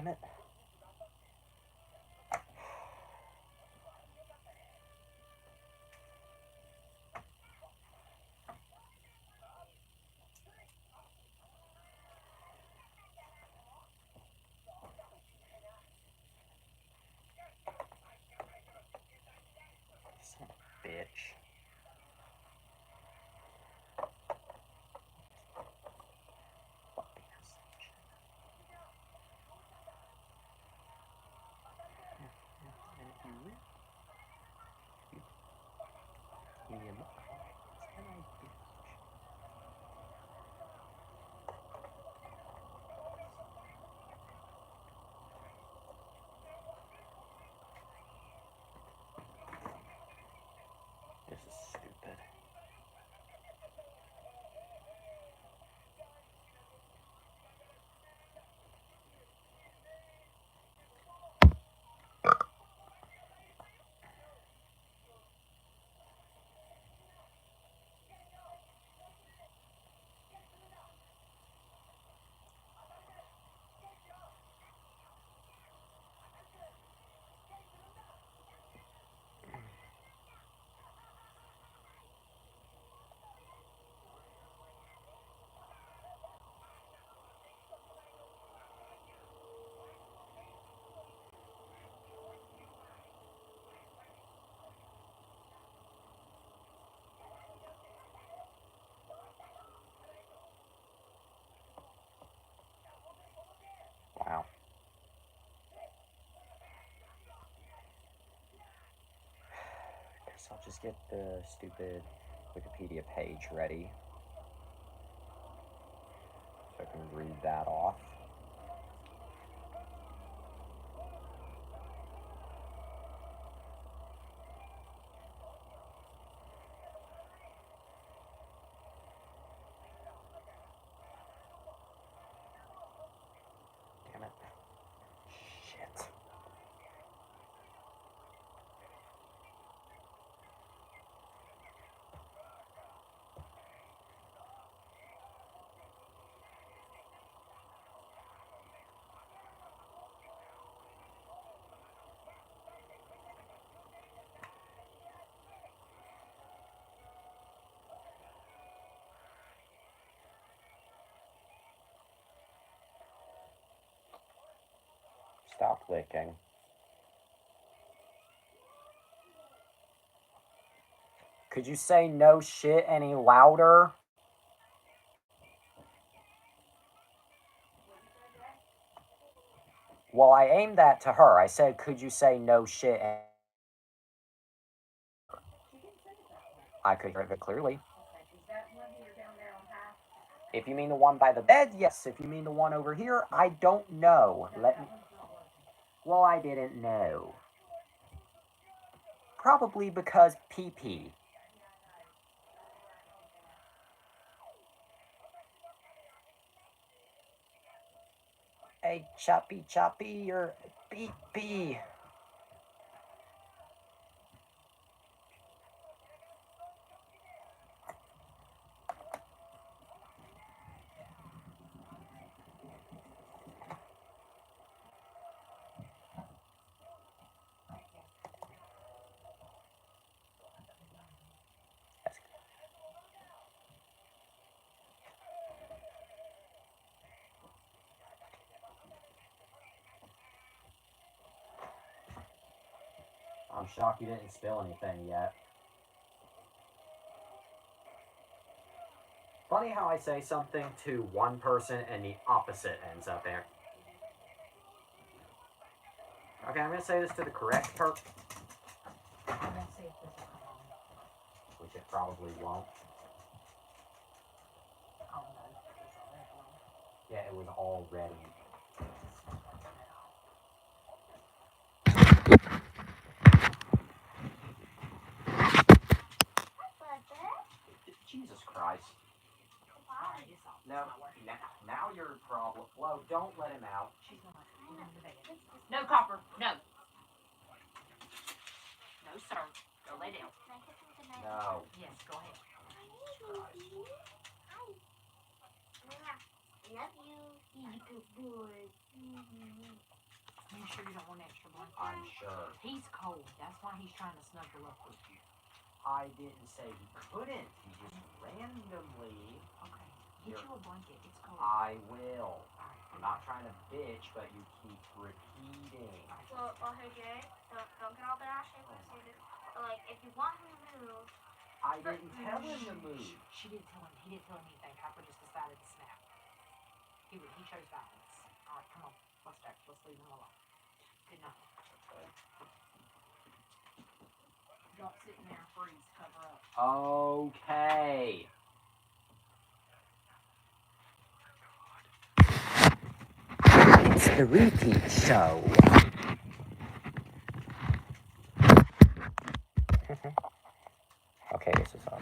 Damn it. Son of a bitch. This is stupid. Wow. Guess I'll just get the stupid Wikipedia page ready so I can read that off. Damn it. Shit. Stop licking. Could you say no shit any louder? Well, I aimed that to her. I said, could you say no shit? I could hear it clearly. If you mean the one by the bed, yes. If you mean the one over here, I don't know. Let me. Well, I didn't know. Probably because pee-pee. Hey, Choppy, you're pee-pee. I'm shocked you didn't spill anything yet. Funny how I say something to one person and the opposite ends up there. Okay, I'm gonna say this to the correct person. Which it probably won't. Yeah, it was already. Jesus Christ. No, now you're a problem. Flo, don't let him out. No, Copper, no. No, sir. Go lay down. No. Yes, go ahead. Christ. love you. You good boy. You sure you don't want an extra blanket? I'm sure. He's cold. That's why he's trying to snuggle up with you. I didn't say he couldn't. He just randomly. Okay. Get you a blanket. It's cold. I will. Alright. I'm not trying to bitch, but you keep repeating. Well, hey Jay, don't get all brashy. Like, if you want him to move, I didn't tell him to move. She didn't tell him. He didn't tell him anything. Papa just decided to snap. He chose violence. Alright, come on. Let's leave him alone. Good night. Don't sit in there and freeze. Cover up. Okay. It's the repeat show. Okay, this is on.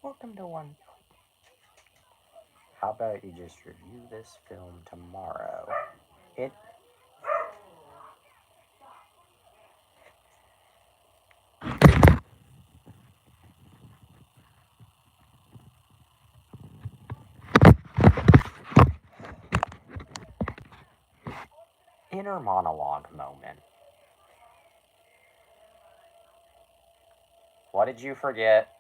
Welcome to one. How about you just review this film tomorrow? It. Inner monologue moment. What did you forget?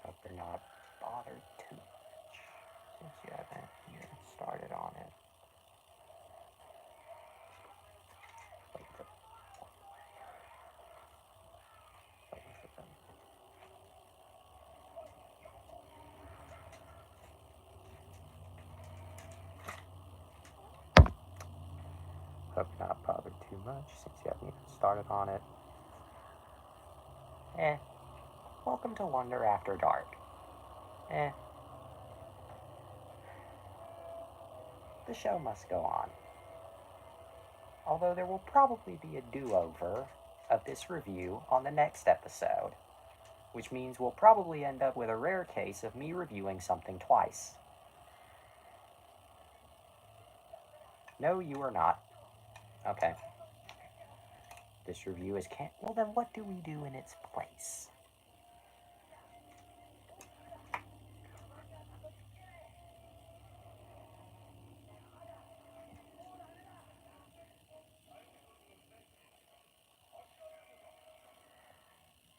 Hope you're not bothered too much since you haven't even started on it. Wait for them. Hope you're not bothered too much since you haven't even started on it. Welcome to Wonder After Dark. The show must go on. Although there will probably be a do-over of this review on the next episode, which means we'll probably end up with a rare case of me reviewing something twice. No, you are not. Okay. This review is well then what do we do in its place?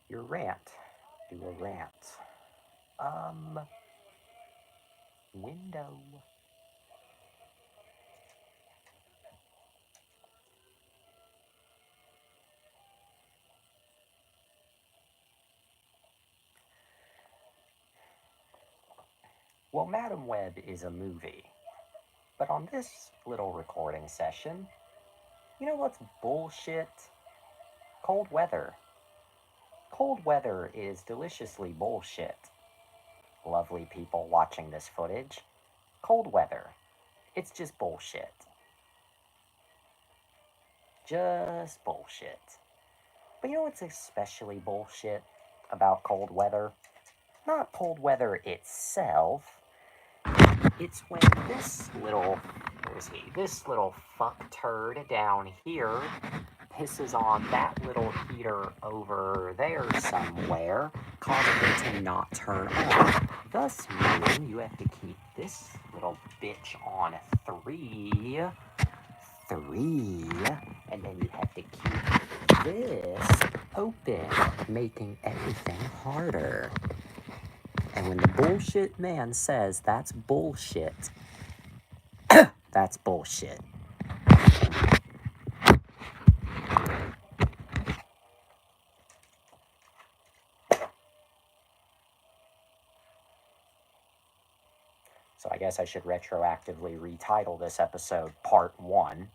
Your rant. Do a rant. Window. Well, Madam Web is a movie. But on this little recording session, you know what's bullshit? Cold weather. Cold weather is deliciously bullshit. Lovely people watching this footage. Cold weather. It's just bullshit. Just bullshit. But you know what's especially bullshit about cold weather? Not cold weather itself. It's when this little, this little fuck turd down here pisses on that little heater over there somewhere, causing it to not turn on. Thus meaning you have to keep this little bitch on 3, and then you have to keep this open, making everything harder. And when the bullshit man says that's bullshit, that's bullshit. guess I should retroactively retitle this episode Part 1.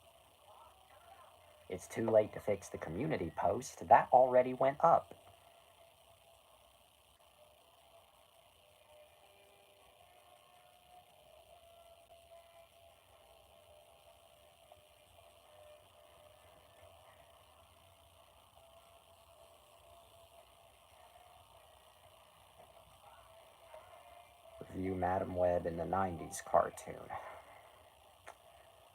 It's too late to fix the community post. That already went up. Review Madam Web in the 90s cartoon.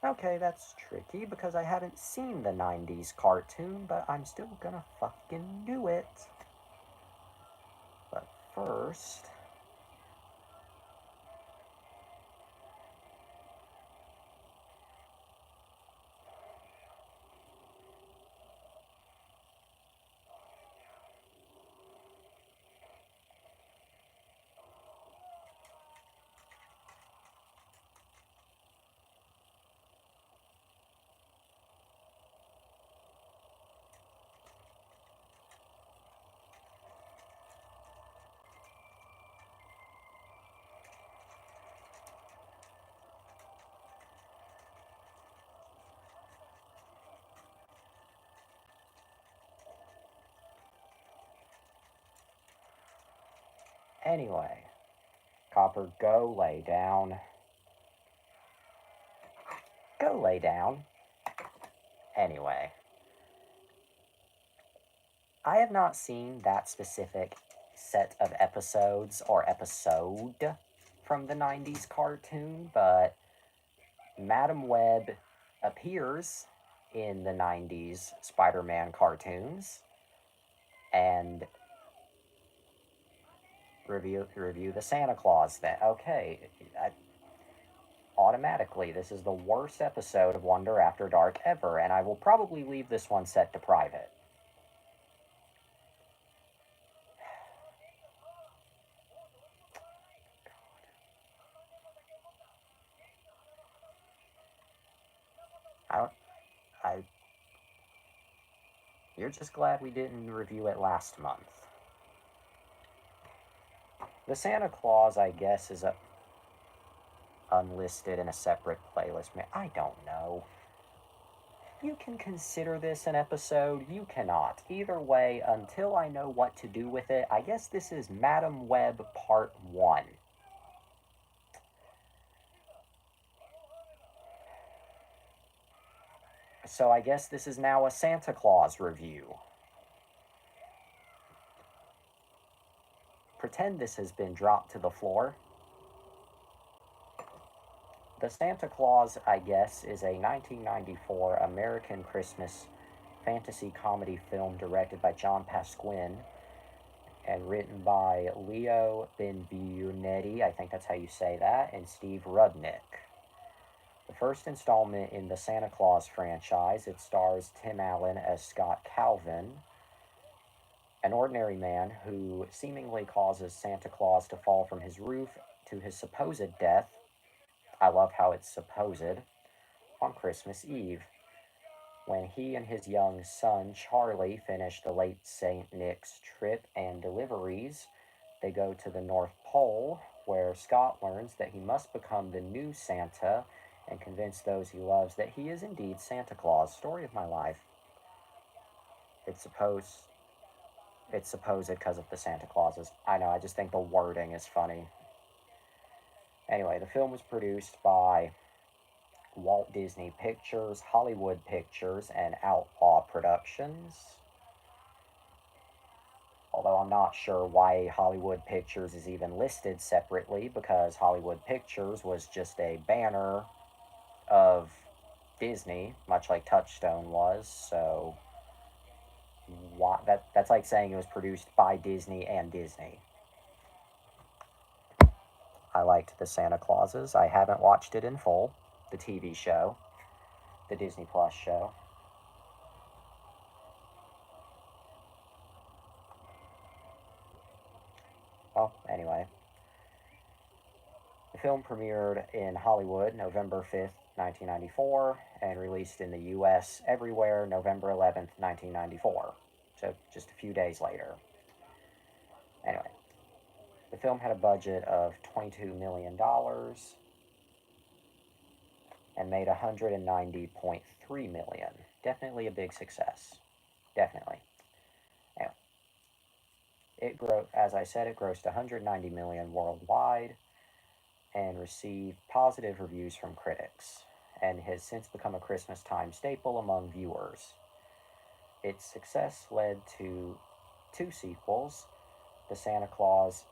Okay, that's tricky because I haven't seen the 90s cartoon, but I'm still gonna fucking do it. But first... Anyway, Copper, go lay down. Go lay down. Anyway, I have not seen that specific set of episodes or episode from the 90s cartoon, but Madam Web appears in the 90s Spider-Man cartoons, and review the Santa Claus then. Okay, automatically, this is the worst episode of Wonder After Dark ever, and I will probably leave this one set to private. You're just glad we didn't review it last month. The Santa Claus, I guess, is unlisted in a separate playlist. I don't know. You can consider this an episode, you cannot. Either way, until I know what to do with it, I guess this is Madam Web Part 1. So I guess this is now a Santa Claus review. Pretend this has been dropped to the floor. The Santa Claus, I guess, is a 1994 American Christmas fantasy comedy film directed by John Pasquin and written by Leo Benvenuti, I think that's how you say that, and Steve Rudnick. The first installment in the Santa Claus franchise, it stars Tim Allen as Scott Calvin, an ordinary man who seemingly causes Santa Claus to fall from his roof to his supposed death. I love how it's supposed, on Christmas Eve. When he and his young son, Charlie, finish the late St. Nick's trip and deliveries, they go to the North Pole, where Scott learns that he must become the new Santa and convince those he loves that he is indeed Santa Claus. Story of my life. It's supposed because of the Santa Clauses. I know, I just think the wording is funny. Anyway, the film was produced by Walt Disney Pictures, Hollywood Pictures, and Outlaw Productions. Although I'm not sure why Hollywood Pictures is even listed separately, because Hollywood Pictures was just a banner of Disney, much like Touchstone was, so that's like saying it was produced by Disney and Disney. I liked the Santa Clauses. I haven't watched it in full, the TV show, the Disney Plus show. Well, anyway. The film premiered in Hollywood November 5th, 1994, and released in the US everywhere November 11th, 1994. So just a few days later. Anyway, the film had a budget of $22 million and made 190.3 million. Definitely a big success. Definitely. Anyway, as I said, it grossed 190 million worldwide and received positive reviews from critics, and has since become a Christmas time staple among viewers. Its success led to two sequels, The Santa Claus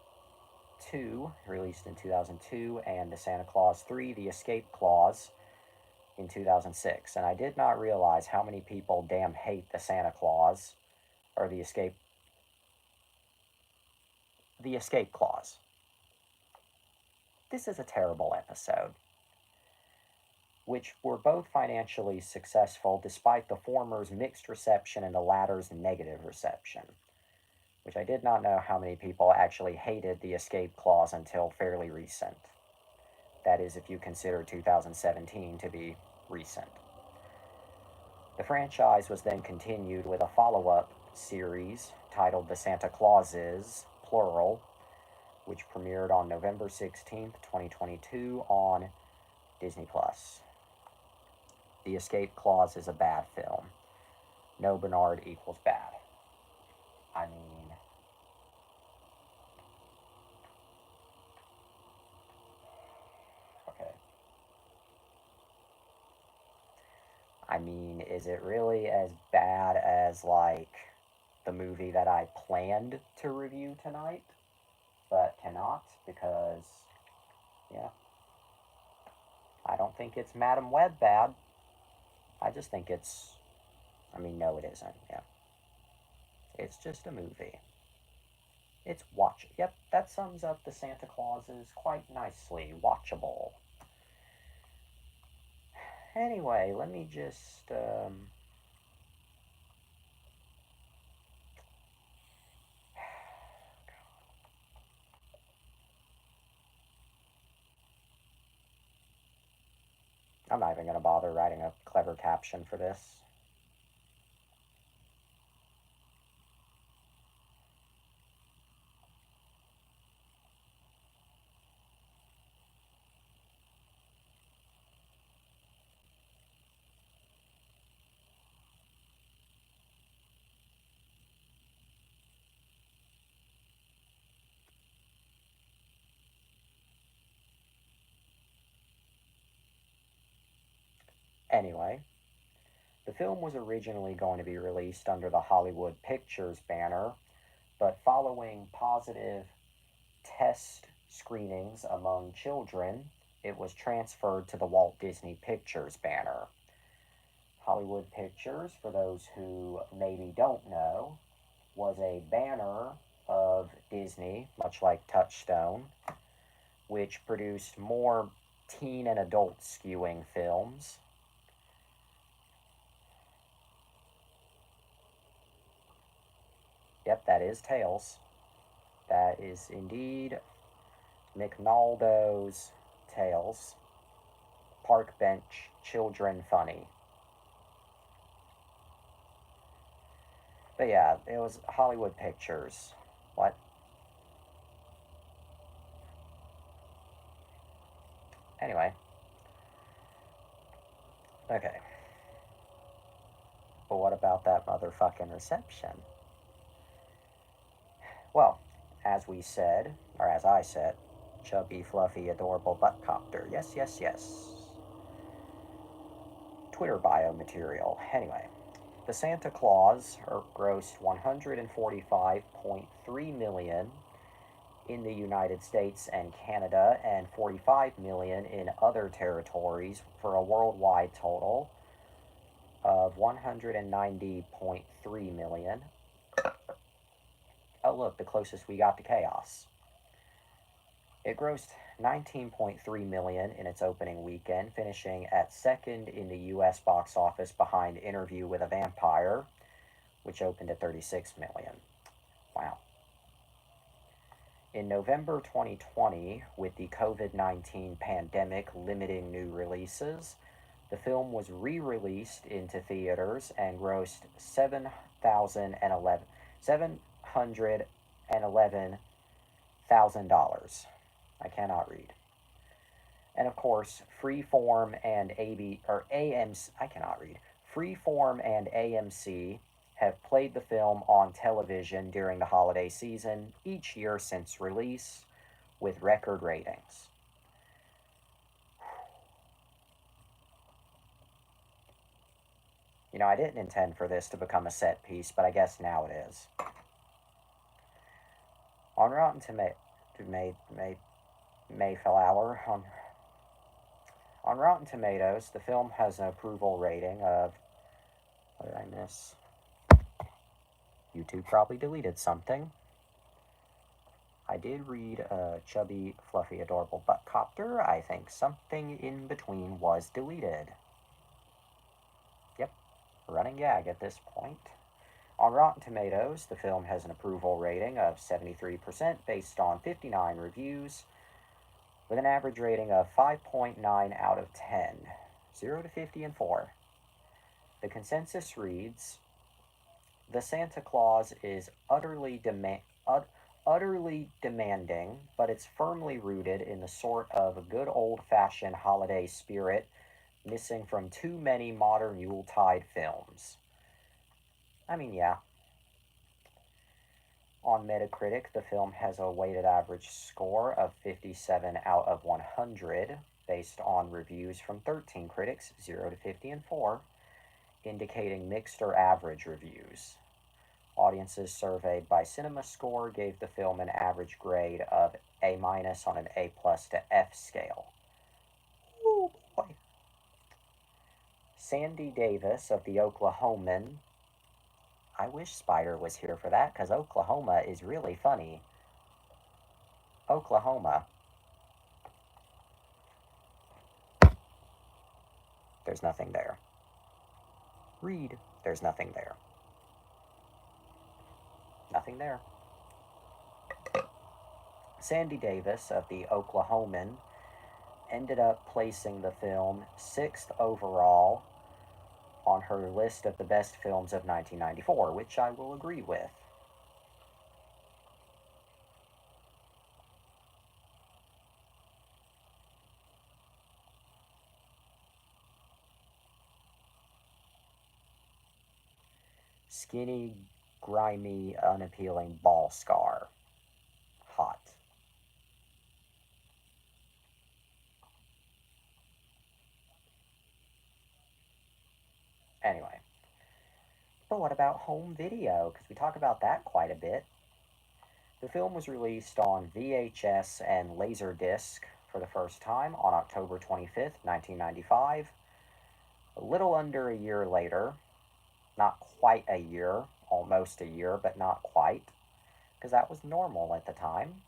2, released in 2002, and The Santa Claus 3, The Escape Clause, in 2006. And I did not realize how many people damn hate the Santa Claus, or the Escape Clause. This is a terrible episode, which were both financially successful despite the former's mixed reception and the latter's negative reception, which I did not know how many people actually hated the Escape Clause until fairly recent. That is, if you consider 2017 to be recent. The franchise was then continued with a follow-up series titled The Santa Clauses, plural, which premiered on November 16th, 2022 on Disney+. The Escape Clause is a bad film. No Bernard equals bad. I mean, okay. I mean, is it really as bad as, like, the movie that I planned to review tonight, but cannot because, yeah, I don't think it's Madam Web bad. I just think it's, no, it isn't, yeah. It's just a movie. It's yep, that sums up the Santa Clauses quite nicely. Watchable. Anyway, let me just, I'm not even going to bother writing a clever caption for this. Anyway, the film was originally going to be released under the Hollywood Pictures banner, but following positive test screenings among children, it was transferred to the Walt Disney Pictures banner. Hollywood Pictures, for those who maybe don't know, was a banner of Disney, much like Touchstone, which produced more teen and adult skewing films. Yep, that is Tails. That is indeed McNaldo's Tails. Park bench children funny. But yeah, it was Hollywood Pictures. What? Anyway. Okay. But what about that motherfucking reception? Well, as we said, or as I said, chubby, fluffy, adorable butt copter. Yes, yes, yes. Twitter bio material. Anyway, the Santa Claus grossed 145.3 million in the United States and Canada and 45 million in other territories for a worldwide total of 190.3 million. Oh, look, the closest we got to chaos. It grossed 19.3 million in its opening weekend, finishing at second in the US box office behind Interview with a Vampire, which opened at 36 million. Wow. In November 2020, with the COVID-19 pandemic limiting new releases, the film was re-released into theaters and grossed $711,000. I cannot read. And of course, Freeform and AMC, I cannot read. Freeform and AMC have played the film on television during the holiday season each year since release with record ratings. You know, I didn't intend for this to become a set piece, but I guess now it is. On Rotten Tomatoes, Mayflower, on Rotten Tomatoes, the film has an approval rating of, what did I miss? YouTube probably deleted something. I did read chubby, fluffy, adorable buttcopter. I think something in between was deleted. Yep, running gag at this point. On Rotten Tomatoes, the film has an approval rating of 73% based on 59 reviews, with an average rating of 5.9 out of 10, 0 to 50 and 4. The consensus reads, "The Santa Claus is utterly demanding, but it's firmly rooted in the sort of good old-fashioned holiday spirit missing from too many modern Yuletide films." I mean, yeah. On Metacritic, the film has a weighted average score of 57 out of 100, based on reviews from 13 critics, 0 to 50 and 4, indicating mixed or average reviews. Audiences surveyed by CinemaScore gave the film an average grade of A- on an A+ to F scale. Ooh, boy. Sandy Davis of the Oklahoman. I wish Spider was here for that, because Oklahoma is really funny. Oklahoma. There's nothing there. Read. There's nothing there. Nothing there. Sandy Davis of the Oklahoman ended up placing the film 6th overall on her list of the best films of 1994, which I will agree with. Skinny, grimy, unappealing ball scar. Hot. Anyway. But what about home video? Because we talk about that quite a bit. The film was released on VHS and Laserdisc for the first time on October 25th, 1995. A little under a year later, not quite a year, almost a year, but not quite, because that was normal at the time.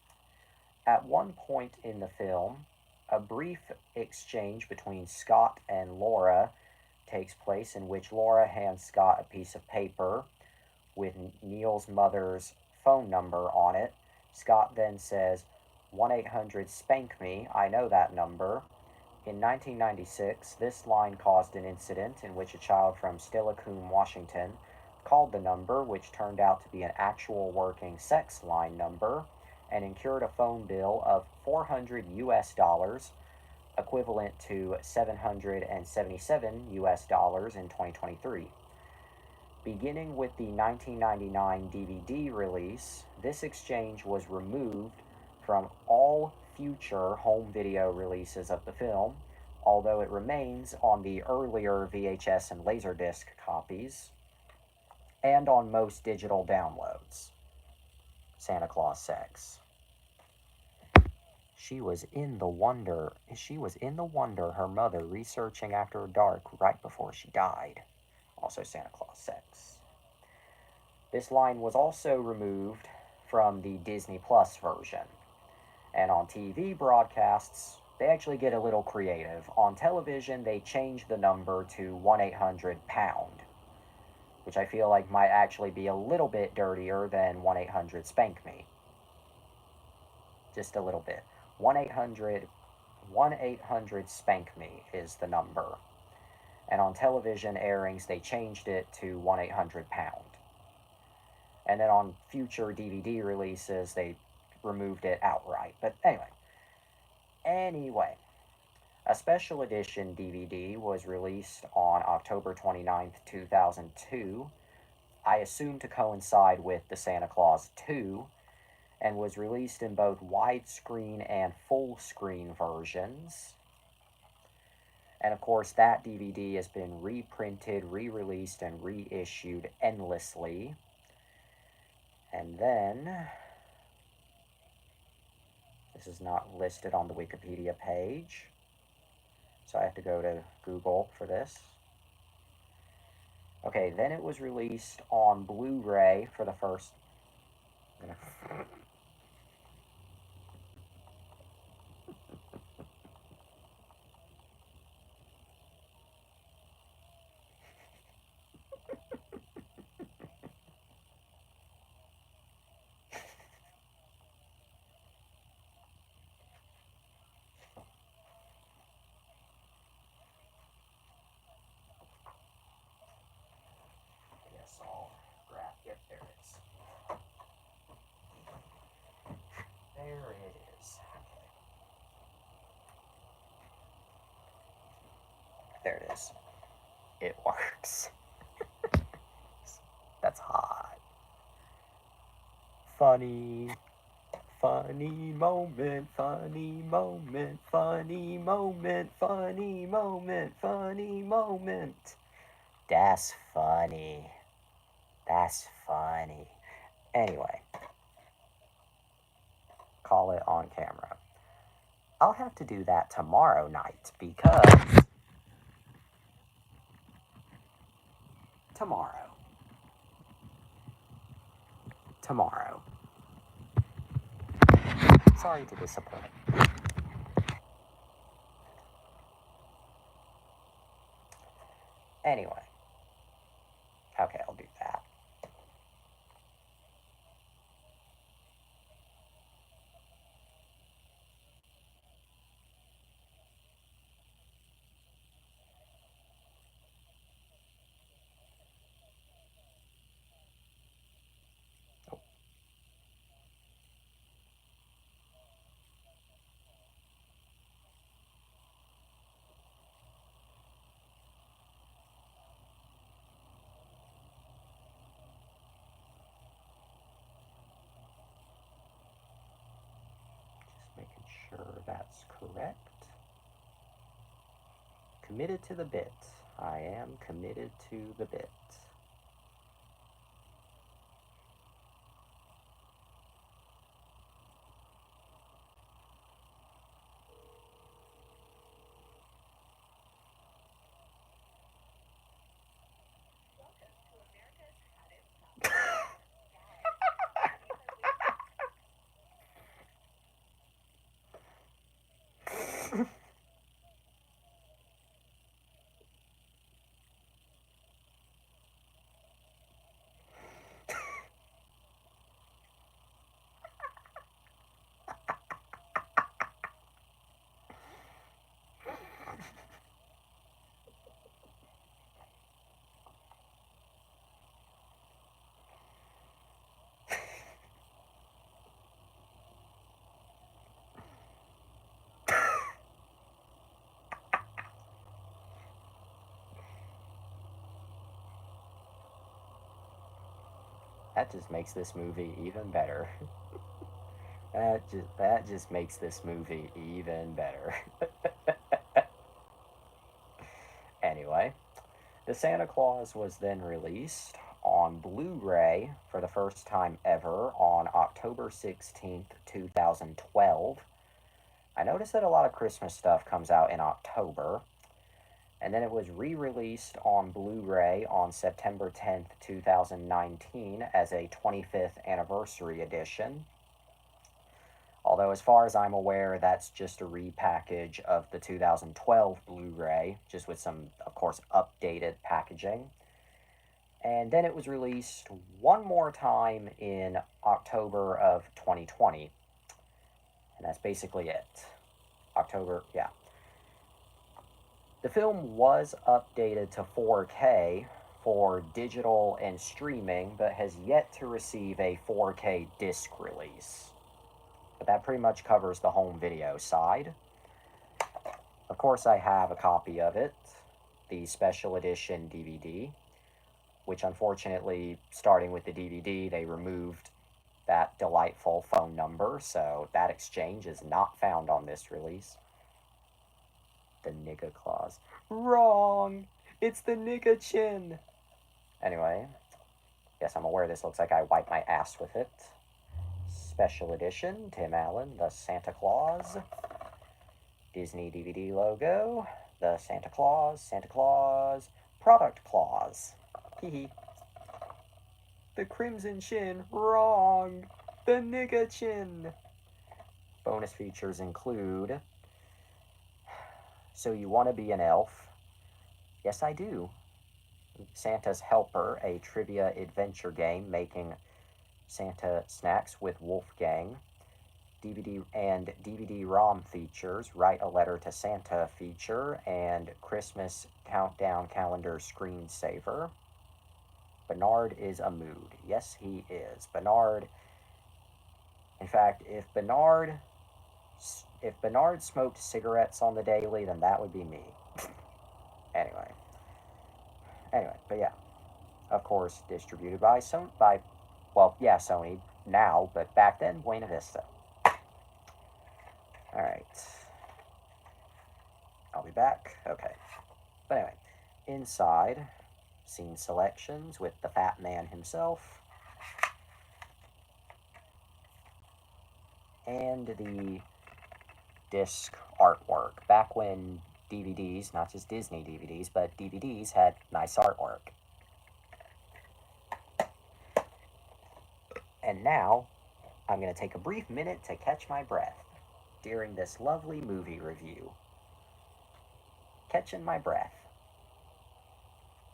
At one point in the film, a brief exchange between Scott and Laura takes place in which Laura hands Scott a piece of paper with Neil's mother's phone number on it. Scott then says, 1-800-SPANK-ME, I know that number. In 1996, this line caused an incident in which a child from Steilacoom, Washington, called the number, which turned out to be an actual working sex line number, and incurred a phone bill of $400 US, equivalent to $777 US in 2023. Beginning with the 1999 DVD release, this exchange was removed from all future home video releases of the film, although it remains on the earlier VHS and Laserdisc copies, and on most digital downloads. Santa Claus sex. She was in the wonder her mother researching after dark right before she died. Also Santa Claus sex. This line was also removed from the Disney Plus version. And on TV broadcasts, they actually get a little creative. On television, they change the number to 1-800-POUND, which I feel like might actually be a little bit dirtier than 1-800-SPANK-ME. Just a little bit. 1-800-SPANK-ME is the number. And on television airings, they changed it to 1-800-POUND. And then on future DVD releases, they removed it outright. But anyway. A special edition DVD was released on October 29th, 2002, I assume to coincide with the Santa Claus 2, and was released in both widescreen and full screen versions. And of course, that DVD has been reprinted, re-released, and reissued endlessly. And then, this is not listed on the Wikipedia page, so I have to go to Google for this. Okay, then it was released on Blu-ray for the first... Yes, I'll grab... Yep, there it is. There it is. There it is. It works. That's hot. Funny. Funny moment, funny moment, funny moment, funny moment, funny moment. That's funny. That's funny. Anyway, call it on camera. I'll have to do that tomorrow night because tomorrow. Sorry to disappoint. Anyway. Okay, I'll do that. Just making sure that's correct. Committed to the bit. I am committed to the bit. That just makes this movie even better. That just makes this movie even better. Anyway, The Santa Claus was then released on Blu-ray for the first time ever on October 16th, 2012. I noticed that a lot of Christmas stuff comes out in October. And then it was re-released on Blu-ray on September 10th, 2019 as a 25th anniversary edition. Although as far as I'm aware, that's just a repackage of the 2012 Blu-ray, just with some, of course, updated packaging. And then it was released one more time in October of 2020. And that's basically it. October, yeah. The film was updated to 4K for digital and streaming, but has yet to receive a 4K disc release. But that pretty much covers the home video side. Of course, I have a copy of it, the special edition DVD, which unfortunately, starting with the DVD, they removed that delightful phone number, so that exchange is not found on this release. The nigga clause. Wrong! It's the nigga chin! Anyway, yes, I'm aware this looks like I wiped my ass with it. Special edition, Tim Allen, the Santa Claus. Disney DVD logo, the Santa Claus, product clause. Hee. The Crimson Chin, wrong! The nigga chin! Bonus features include So You Want to Be an Elf? Yes, I do. Santa's Helper, a trivia adventure game making Santa snacks with Wolfgang. DVD and DVD ROM features, Write a Letter to Santa feature, and Christmas Countdown Calendar screensaver. Bernard is a mood. Yes, he is. Bernard. In fact, if Bernard smoked cigarettes on the daily, then that would be me. Anyway, but yeah, of course, distributed by Sony. Sony now, but back then, Buena Vista. All right, I'll be back. Okay, but anyway, inside, scene selections with the Fat Man himself, and the disc artwork. Back when DVDs, not just Disney DVDs, but DVDs had nice artwork. And now, I'm going to take a brief minute to catch my breath during this lovely movie review. Catching my breath.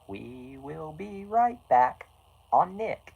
We will be right back on Nick.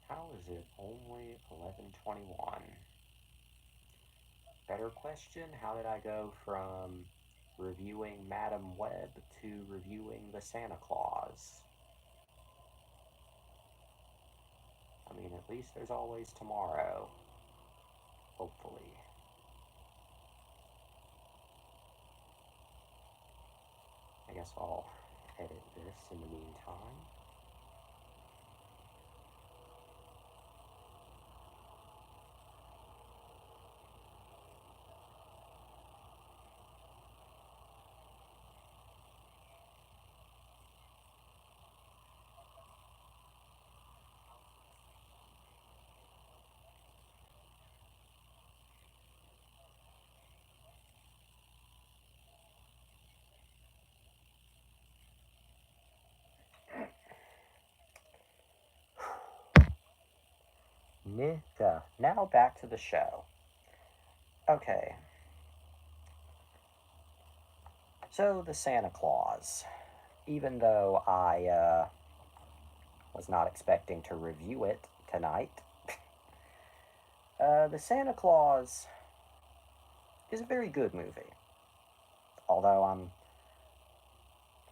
How is it only 11:21? Better question, how did I go from reviewing Madam Web to reviewing the Santa Claus? I mean, at least there's always tomorrow. Hopefully. I guess I'll edit this in the meantime. Now back to the show. Okay. So, the Santa Claus. Even though I was not expecting to review it tonight, the Santa Claus is a very good movie. Although I'm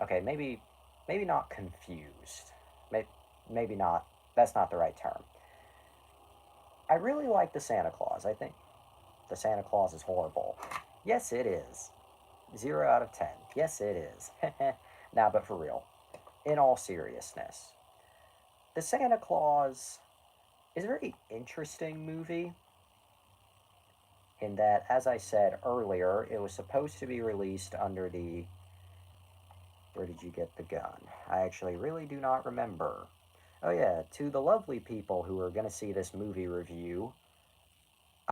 okay, maybe not confused. Maybe not. That's not the right term. I really like the Santa Claus. I think the Santa Claus is horrible. Yes, it is. 0 out of 10. Yes, it is. Now, but for real, in all seriousness, the Santa Claus is a very interesting movie in that, as I said earlier, it was supposed to be released under the... Where did you get the gun? I actually really do not remember. Oh yeah, to the lovely people who are going to see this movie review,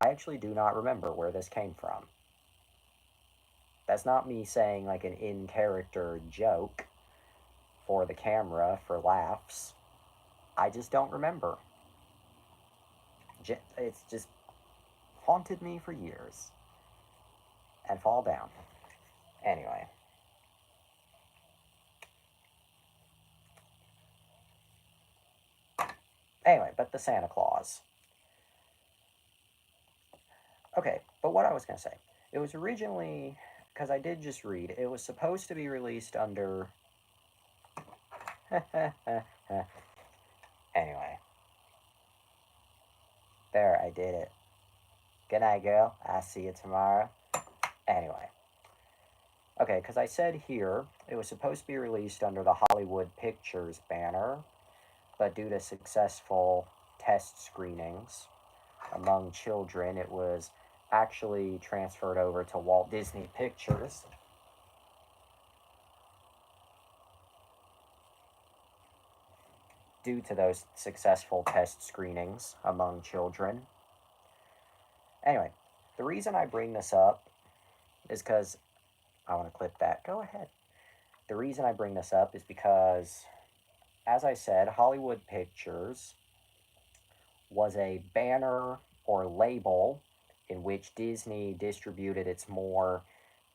I actually do not remember where this came from. That's not me saying like an in-character joke for the camera for laughs. I just don't remember. It's just haunted me for years. And fall down. Anyway. Anyway, but the Santa Claus. Okay, but what I was going to say. It was originally, because I did just read, it was supposed to be released under... Anyway. There, I did it. Good night, girl. I'll see you tomorrow. Anyway. Okay, because I said here, it was supposed to be released under the Hollywood Pictures banner, but due to successful test screenings among children, it was actually transferred over to Walt Disney Pictures. Due to those successful test screenings among children. Anyway, the reason I bring this up is because I want to clip that. Go ahead. The reason I bring this up is because, as I said, Hollywood Pictures was a banner or label in which Disney distributed its more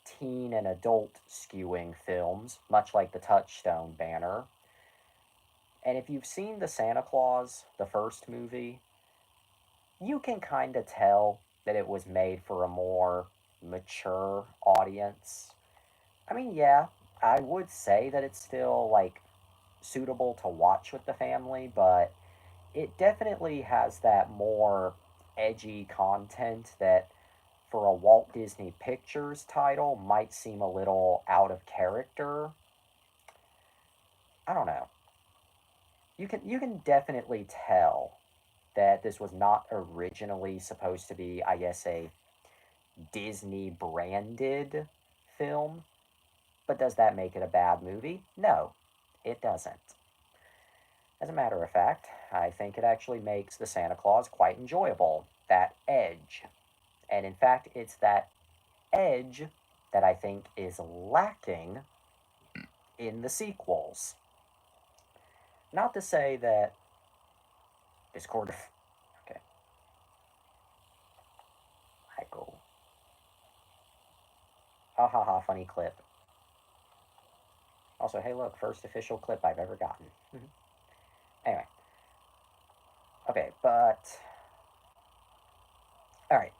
teen and adult skewing films, much like the Touchstone banner. And if you've seen the Santa Claus, the first movie, you can kind of tell that it was made for a more mature audience. I mean, yeah, I would say that it's still, like, suitable to watch with the family, but it definitely has that more edgy content that, for a Walt Disney Pictures title, might seem a little out of character. I don't know. You can definitely tell that this was not originally supposed to be, I guess, a Disney branded film. But does that make it a bad movie? No, it doesn't. As a matter of fact, I think it actually makes the Santa Claus quite enjoyable. That edge. And in fact, it's that edge that I think is lacking in the sequels. Not to say that Discord. Okay. Michael. Ha ha ha, funny clip. Also, hey look, first official clip I've ever gotten. Anyway. Okay, but... Alright.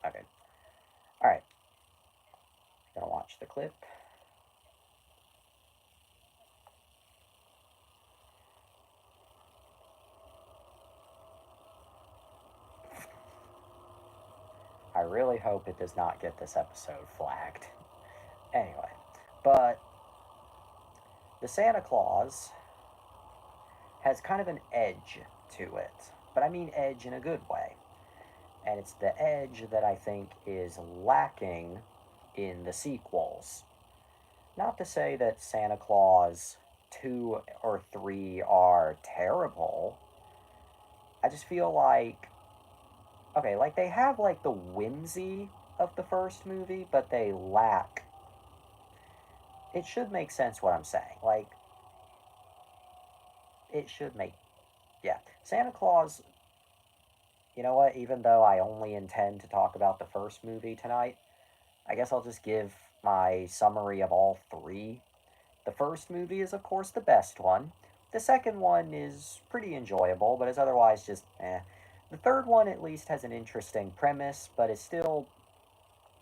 Okay. Alright. Gonna watch the clip. I really hope it does not get this episode flagged. Anyway, but the Santa Claus has kind of an edge to it. But I mean edge in a good way. And it's the edge that I think is lacking in the sequels. Not to say that Santa Claus 2 or 3 are terrible. I just feel like, okay, like they have like the whimsy of the first movie, but they lack... It should make sense what I'm saying. Like, it should make, yeah. Santa Claus, you know what, even though I only intend to talk about the first movie tonight, I guess I'll just give my summary of all three. The first movie is, of course, the best one. The second one is pretty enjoyable, but is otherwise just eh. The third one at least has an interesting premise, but is still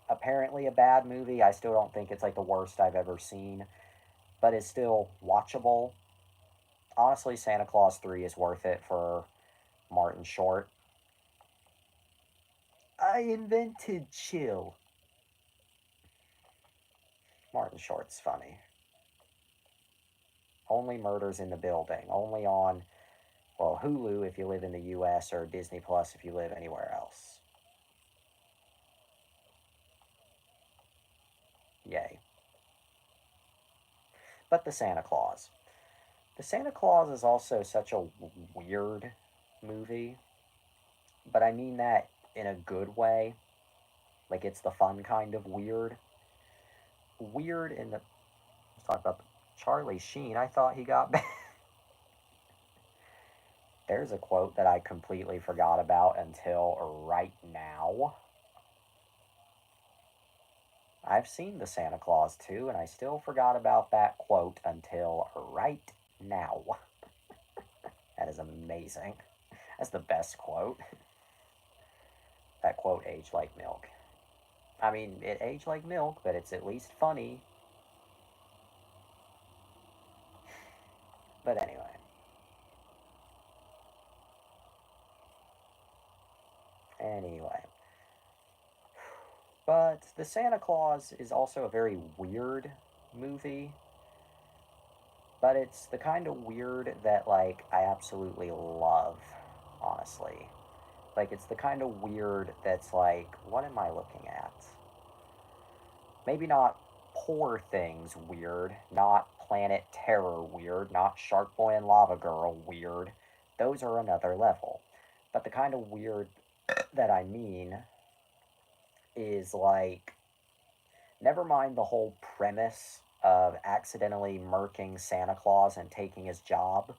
apparently a bad movie. I still don't think it's like the worst I've ever seen, but it's still watchable. Honestly, Santa Claus 3 is worth it for Martin Short. I invented chill. Martin Short's funny. Only Murders in the Building. Only on, well, Hulu if you live in the US or Disney Plus if you live anywhere else. Yay. But the Santa Claus. The Santa Claus is also such a weird movie, but I mean that in a good way. Like, it's the fun kind of weird. Weird in the. Let's talk about Charlie Sheen. I thought he got back. There's a quote that I completely forgot about until right now. I've seen the Santa Claus 2, and I still forgot about that quote until right now. That is amazing. That's the best quote. That quote aged like milk. I mean, it aged like milk, but it's at least funny. But anyway. Anyway. But the Santa Claus is also a very weird movie. But it's the kind of weird that, like, I absolutely love, honestly. Like, it's the kind of weird that's like, what am I looking at? Maybe not Poor Things weird, not Planet Terror weird, not Shark Boy and Lava Girl weird. Those are another level. But the kind of weird that I mean is like, never mind the whole premise of accidentally murking Santa Claus and taking his job.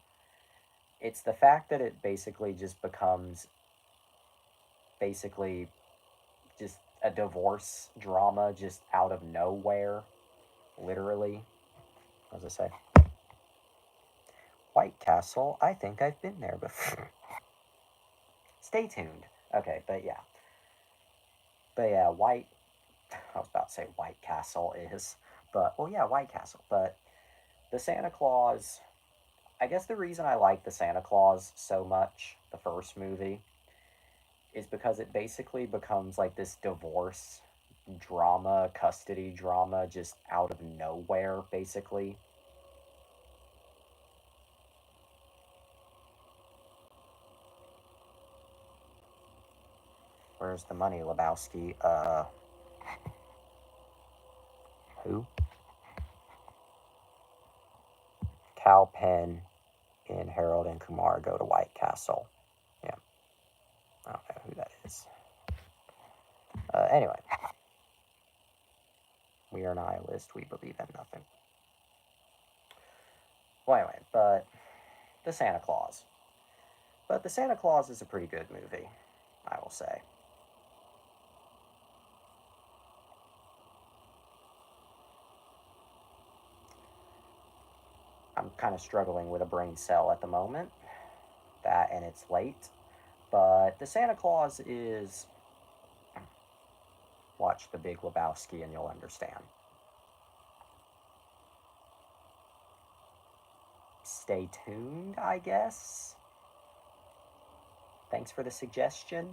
It's the fact that it basically just becomes basically just a divorce drama just out of nowhere. Literally. What does it say? White Castle. I think I've been there before. Stay tuned. Okay, but yeah. But yeah, White. I was about to say White Castle is. But, well, yeah, White Castle. But the Santa Claus. I guess the reason I like the Santa Claus so much, the first movie, is because it basically becomes like this divorce drama, custody drama, just out of nowhere, basically. Where's the money, Lebowski? Who? Cal Penn and Harold and Kumar go to White Castle. Yeah. I don't know who that is. Anyway. We are nihilist. We believe in nothing. Well, anyway, but the Santa Claus. But the Santa Claus is a pretty good movie, I will say. I'm kind of struggling with a brain cell at the moment. That and it's late. But the Santa Claus is. Watch The Big Lebowski and you'll understand. Stay tuned, I guess. Thanks for the suggestion.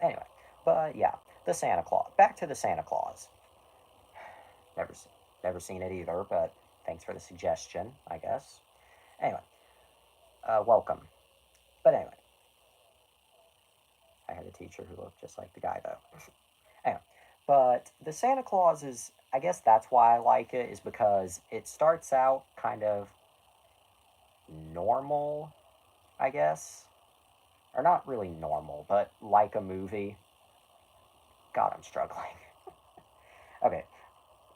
Anyway, but yeah, the Santa Claus. Back to the Santa Claus. Never seen it either, but thanks for the suggestion, I guess. Anyway, welcome. But anyway, I had a teacher who looked just like the guy, though. Anyway, but the Santa Claus is, I guess that's why I like it, is because it starts out kind of normal, I guess. Or not really normal, but like a movie. God, I'm struggling. Okay.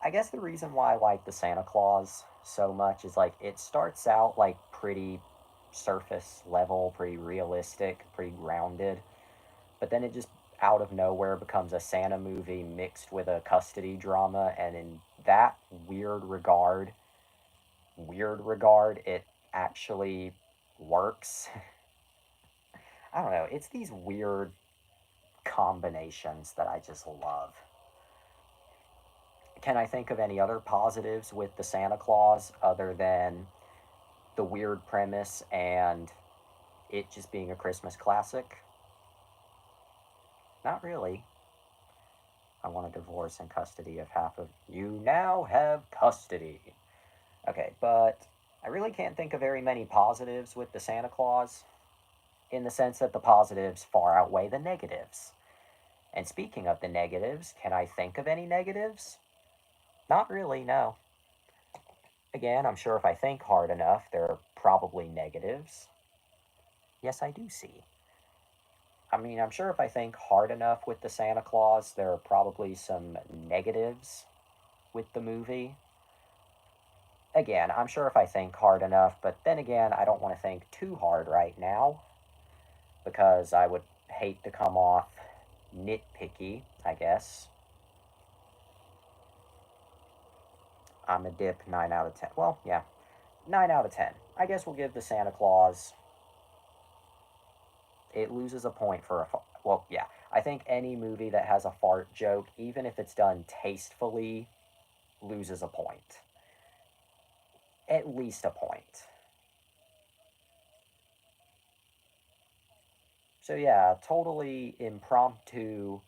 I guess the reason why I like the Santa Claus so much is like it starts out like pretty surface level, pretty realistic, pretty grounded, but then it just out of nowhere becomes a Santa movie mixed with a custody drama, and in that weird regard, it actually works. I don't know. It's these weird combinations that I just love. Can I think of any other positives with the Santa Claus other than the weird premise and it just being a Christmas classic? Not really. I want a divorce and custody of half of you now have custody. Okay, but I really can't think of very many positives with the Santa Claus in the sense that the positives far outweigh the negatives. And speaking of the negatives, can I think of any negatives? Not really, no. Again, I'm sure if I think hard enough, there are probably negatives. Yes, I do see. I mean, I'm sure if I think hard enough with the Santa Claus, there are probably some negatives with the movie. Again, I'm sure if I think hard enough, but then again, I don't want to think too hard right now because I would hate to come off nitpicky, I guess. I'm a dip 9 out of 10. Well, yeah, 9 out of 10. I guess we'll give the Santa Claus. It loses a point for a. Well, yeah. I think any movie that has a fart joke, even if it's done tastefully, loses a point. At least a point. So, yeah, totally impromptu,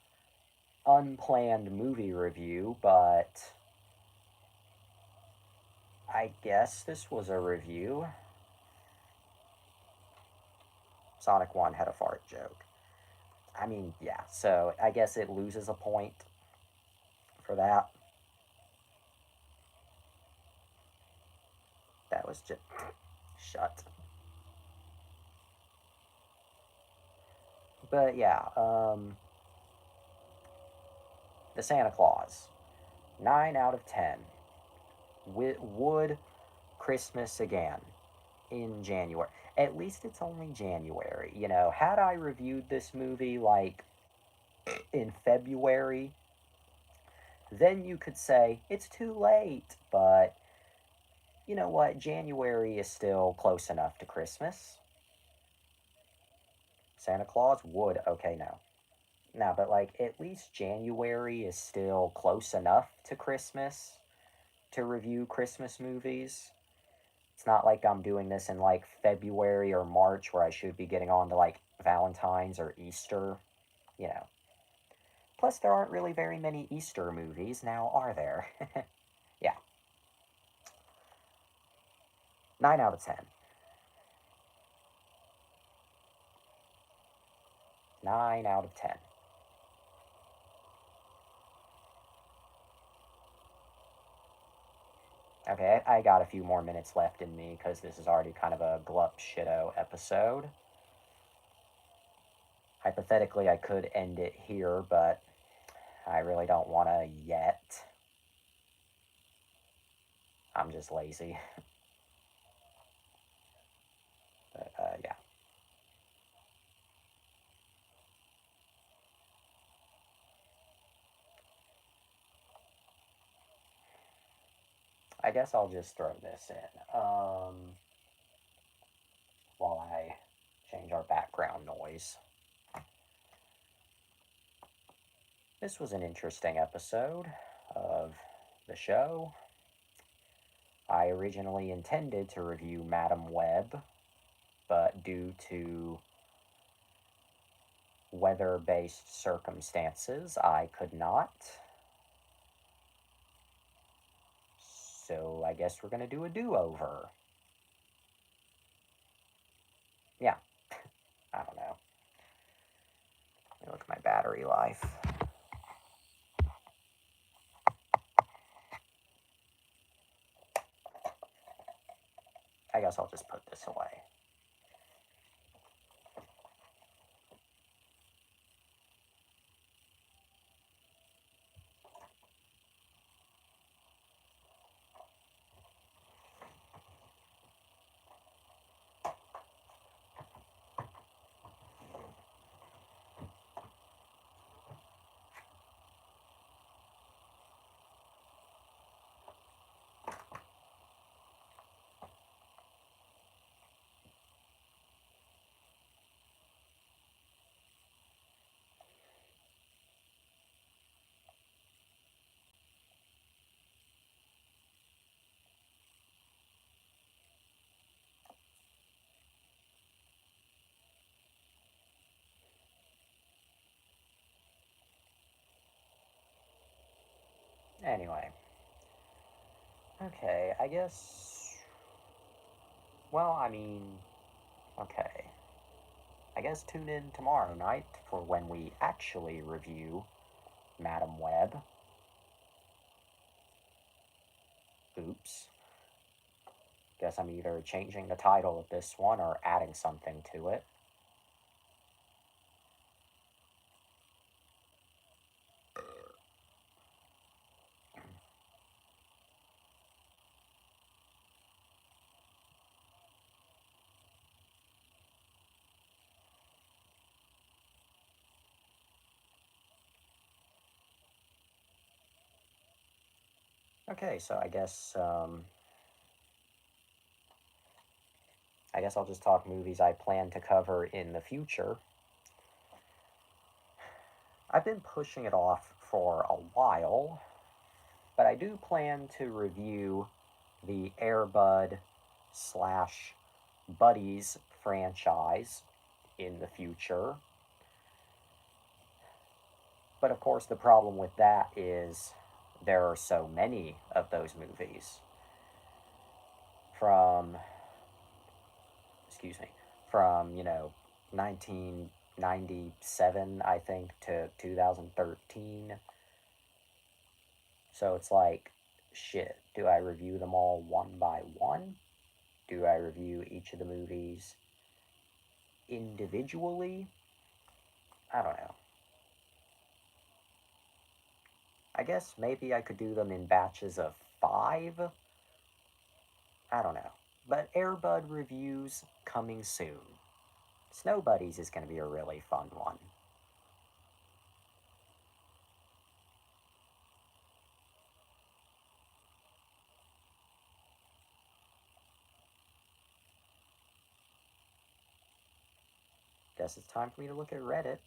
unplanned movie review, but I guess this was a review. Sonic 1 had a fart joke. I mean, yeah, so I guess it loses a point for that. That was just. Shut. But yeah, the Santa Claus. 9 out of 10. Would Christmas again in January. At least it's only January. You know, had I reviewed this movie like in February, then you could say it's too late. But you know what? January is still close enough to Christmas. Santa Claus would. Okay, no. No, but like at least January is still close enough to Christmas to review Christmas movies. It's not like I'm doing this in like February or March where I should be getting on to like Valentine's or Easter, you know. Plus, there aren't really very many Easter movies now, are there? Yeah. 9 out of 10. 9 out of 10. Okay, I got a few more minutes left in me because this is already kind of a glup shitto episode. Hypothetically, I could end it here, but I really don't want to yet. I'm just lazy. But, yeah. I guess I'll just throw this in while I change our background noise. This was an interesting episode of the show. I originally intended to review Madam Web, but due to weather-based circumstances, I could not. So I guess we're going to do a do-over. Yeah, I don't know. Let me look at my battery life. I guess I'll just put this away. Anyway. Okay, I guess. Well, I mean. Okay. I guess tune in tomorrow night for when we actually review Madam Web. Oops. Guess I'm either changing the title of this one or adding something to it. Okay, so I guess I'll just talk movies I plan to cover in the future. I've been pushing it off for a while, but I do plan to review the Air Bud slash Buddies franchise in the future. But of course, the problem with that is there are so many of those movies. From, from, 1997, I think, to 2013. So it's like, shit, do I review them all one by one? Do I review each of the movies individually? I don't know. I guess maybe I could do them in batches of 5. I don't know. But Air Bud reviews coming soon. Snow Buddies is going to be a really fun one. Guess it's time for me to look at Reddit.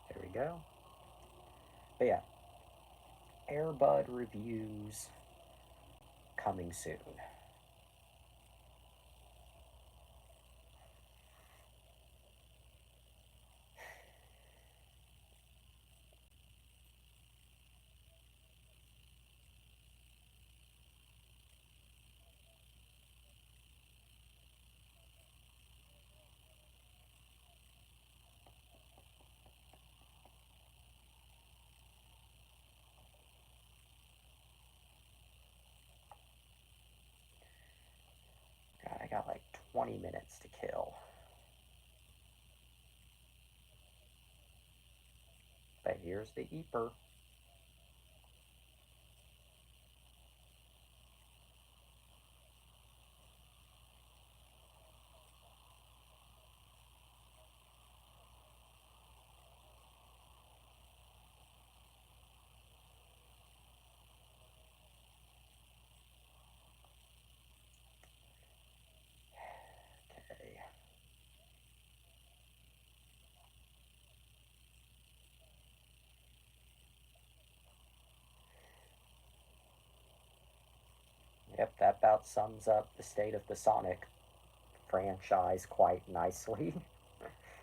There we go. But yeah, Air Bud reviews coming soon. God, I got like 20 minutes to kill. But here's the Eeper. Okay. Yep, that about sums up the state of the Sonic franchise quite nicely.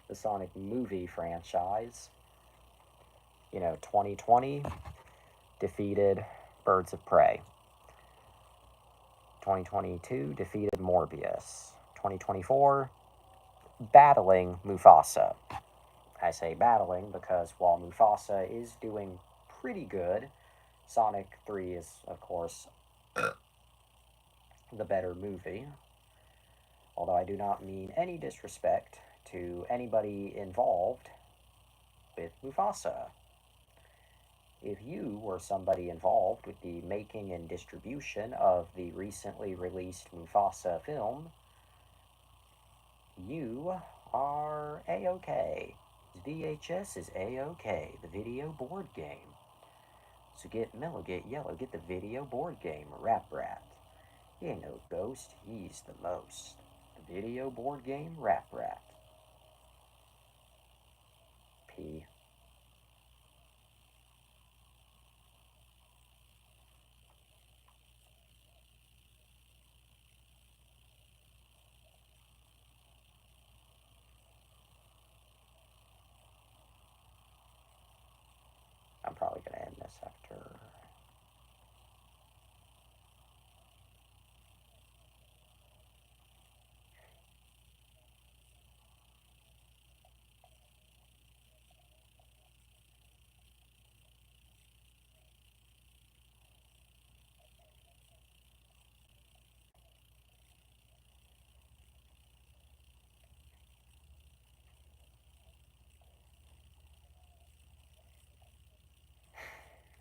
The Sonic movie franchise. 2020 defeated Birds of Prey. 2022 defeated Morbius. 2024 battling Mufasa. I say battling because while Mufasa is doing pretty good, Sonic 3 is, of course, the better movie. Although I do not mean any disrespect to anybody involved with Mufasa. If you were somebody involved with the making and distribution of the recently released Mufasa film, you are A-OK. VHS is A-OK, the video board game. So get mellow, get yellow, get the video board game, Rap Rat. He ain't no ghost, he's the most. The video board game, Rap Rat. P. I'm probably going to end this after.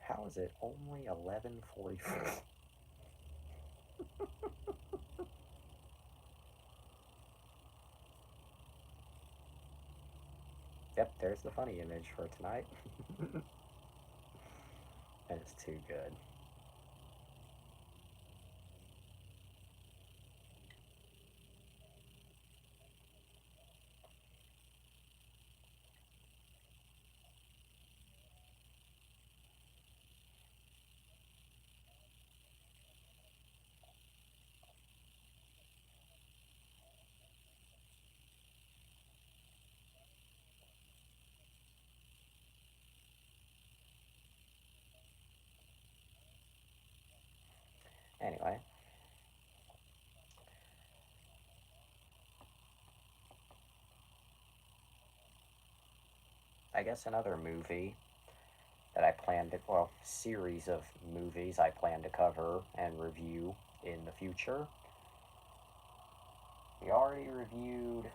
How is it only 11:44? Yep, there's the funny image for tonight. And it's too good. Anyway. I guess another movie that I plan to, well, series of movies I plan to cover and review in the future. We already reviewed,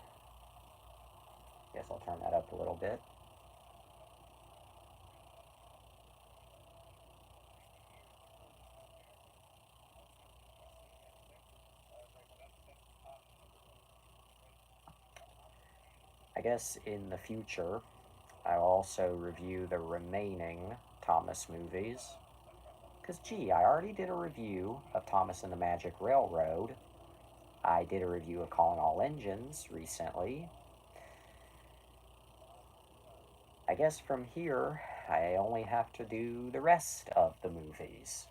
guess I'll turn that up a little bit. I guess in the future, I'll also review the remaining Thomas movies. Because, gee, I already did a review of Thomas and the Magic Railroad. I did a review of Calling All Engines recently. I guess from here, I only have to do the rest of the movies.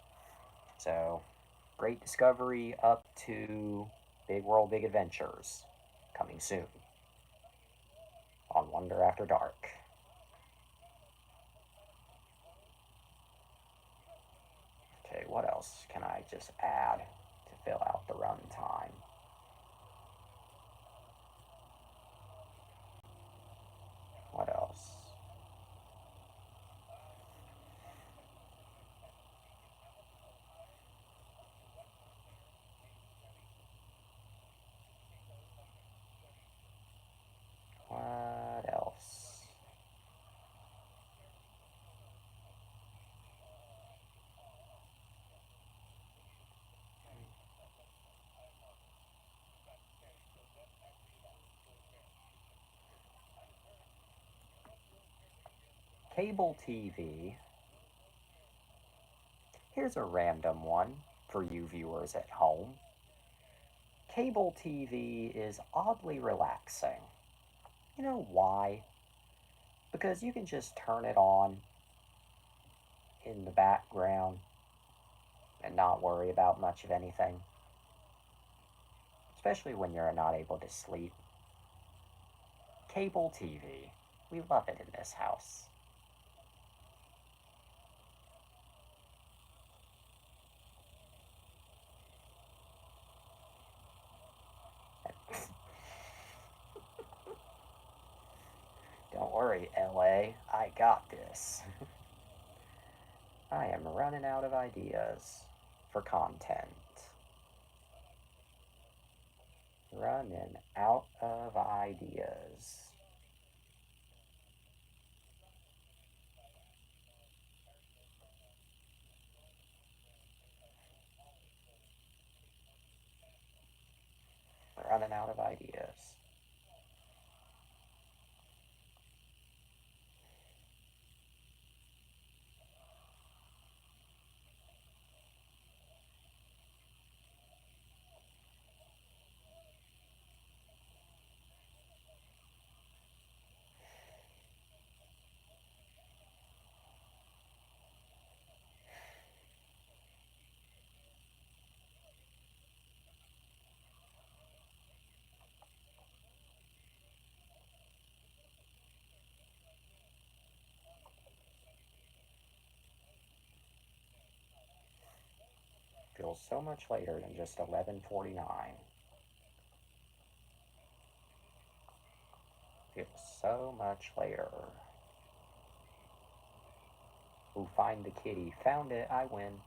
So, Great Discovery up to Big World, Big Adventures, coming soon on Wonder After Dark. Okay, what else can I just add to fill out the runtime? What else? What else? Cable TV. Here's a random one for you viewers at home. Cable TV is oddly relaxing. You know why? Because you can just turn it on in the background and not worry about much of anything. Especially when you're not able to sleep. Cable TV. We love it in this house. Don't worry, okay. I got this. I am running out of ideas for content. Running out of ideas. Running out of ideas. Feels so much later than just 11:49. Feels so much later. Ooh, find the kitty. Found it. I win.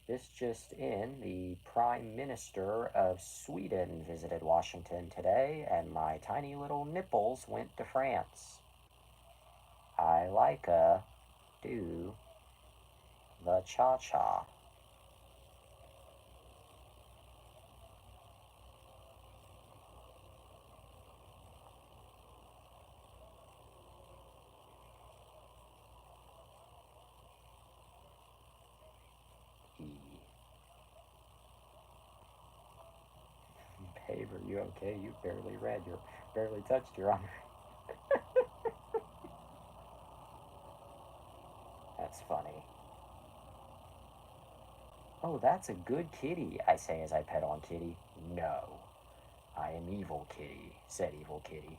This just in, the Prime Minister of Sweden visited Washington today, and my tiny little nipples went to France. I like do the cha-cha. Babe, are you okay? You barely read. You barely touched your honor. That's funny. Oh, that's a good kitty, I say as I pet on Kitty. No, I am evil Kitty, said evil Kitty.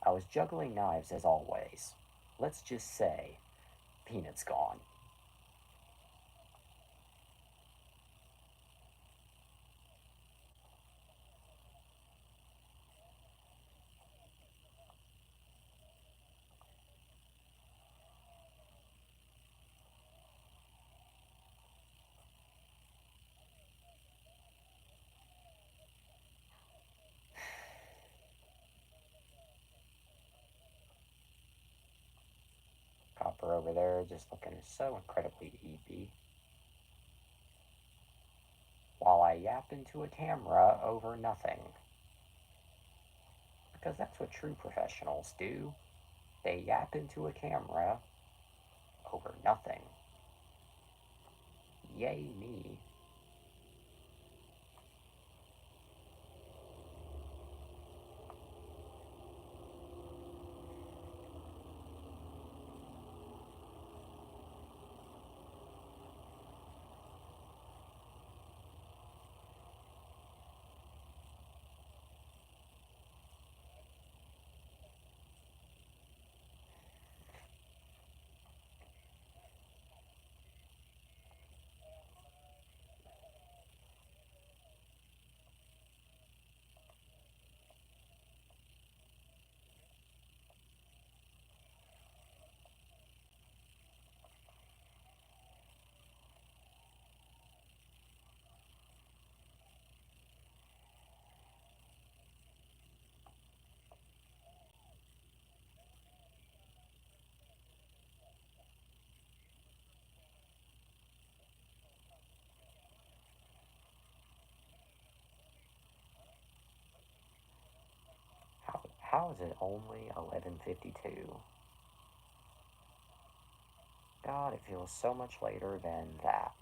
I was juggling knives as always. Let's just say, Peanut's gone. Copper over there just looking so incredibly eepy. While I yap into a camera over nothing. Because that's what true professionals do. They yap into a camera over nothing. Yay me. How is it only 11:52? God, it feels so much later than that.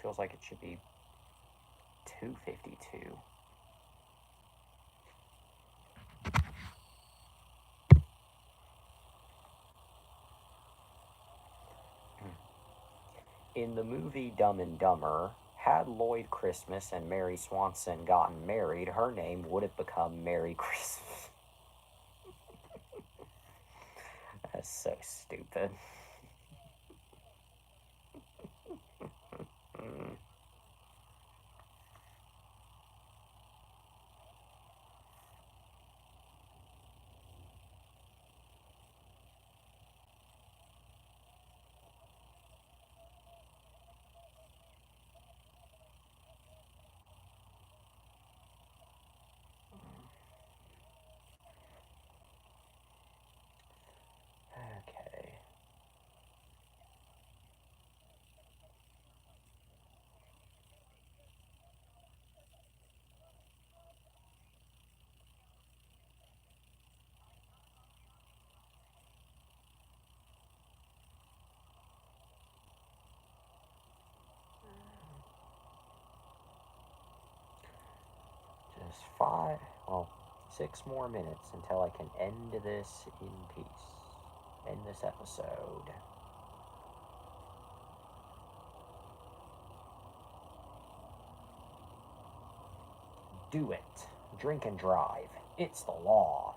Feels like it should be 2:52. In the movie Dumb and Dumber, had Lloyd Christmas and Mary Swanson gotten married, her name would have become Merry Christmas. That's so stupid. Mm. Okay. Just 6 more minutes until I can end this in peace. End this episode. Do it. Drink and drive. It's the law.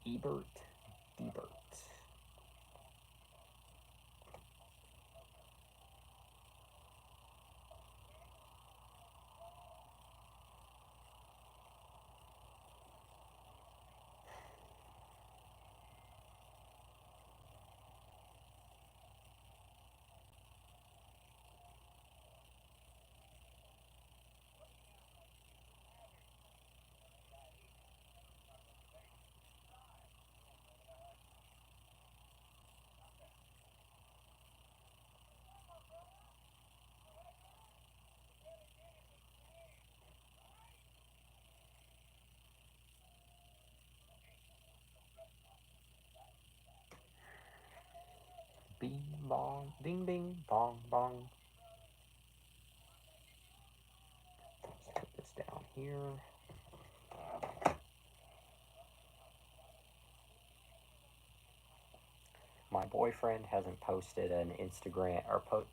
Ebert Debert. Bing bong, bing bing, bong bong. Let's put this down here. My boyfriend hasn't posted an Instagram Let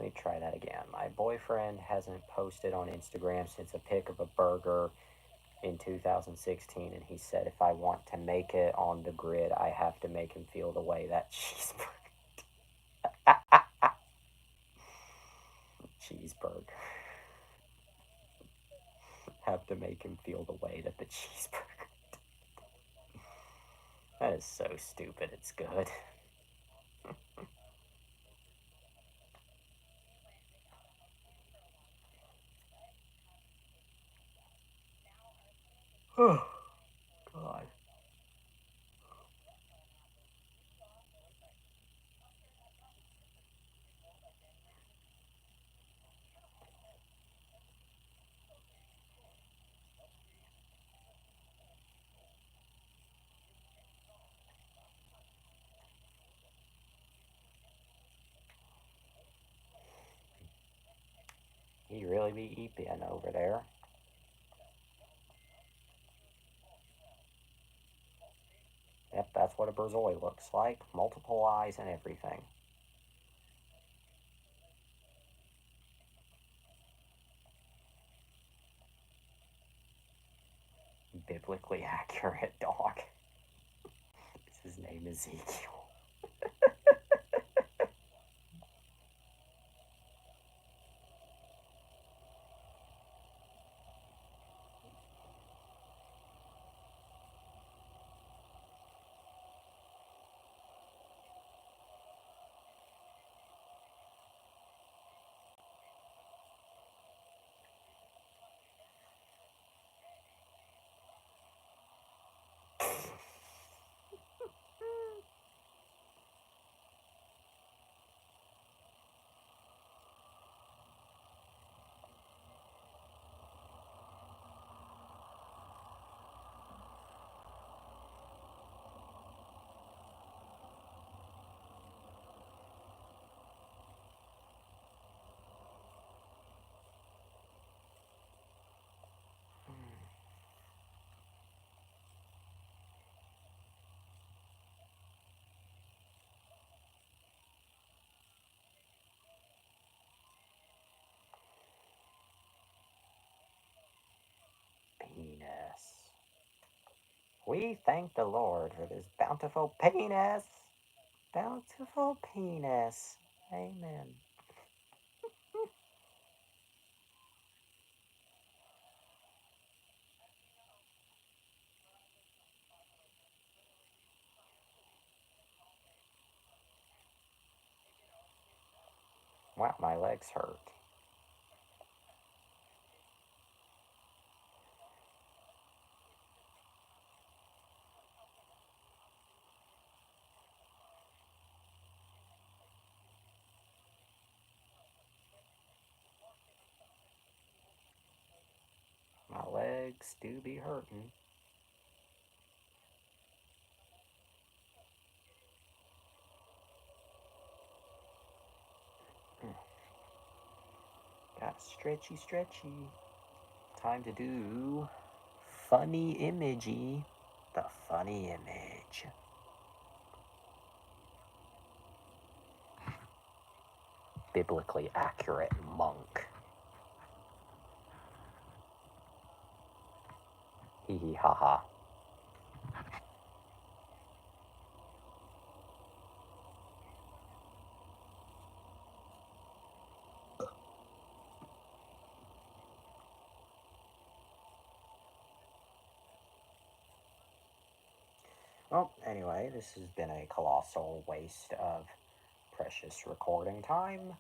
me try that again. My boyfriend hasn't posted on Instagram since a pic of a burger in 2016, and he said if I want to make it on the grid, I have to make him feel the way that cheeseburger. Have to make him feel the way that the cheeseburger. That is so stupid. It's good. Oh, God. He really be eeping over there. Yep, that's what a Berzoi looks like. Multiple eyes and everything. Biblically accurate dog. His name is Ezekiel. Penis. We thank the Lord for this bountiful penis. Bountiful penis. Amen. Wow, my legs hurt. My legs do be hurting. Got stretchy. Time to do funny imagey. The funny image. Biblically accurate monk. Hee hee ha ha. Well, anyway, this has been a colossal waste of precious recording time.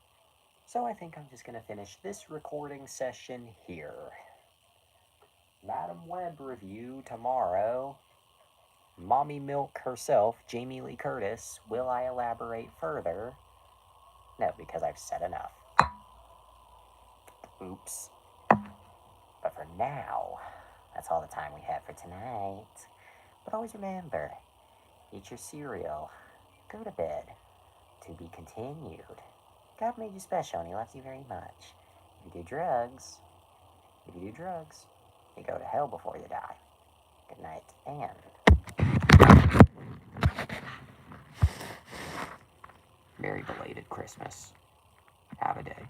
So I think I'm just going to finish this recording session here. Madam Web review tomorrow. Mommy Milk herself, Jamie Lee Curtis. Will I elaborate further? No, because I've said enough. Oops. But for now, that's all the time we have for tonight. But always remember, eat your cereal, go to bed, to be continued. God made you special and he loves you very much. If you do drugs, you go to hell before you die. Good night, and very belated Christmas. Have a day.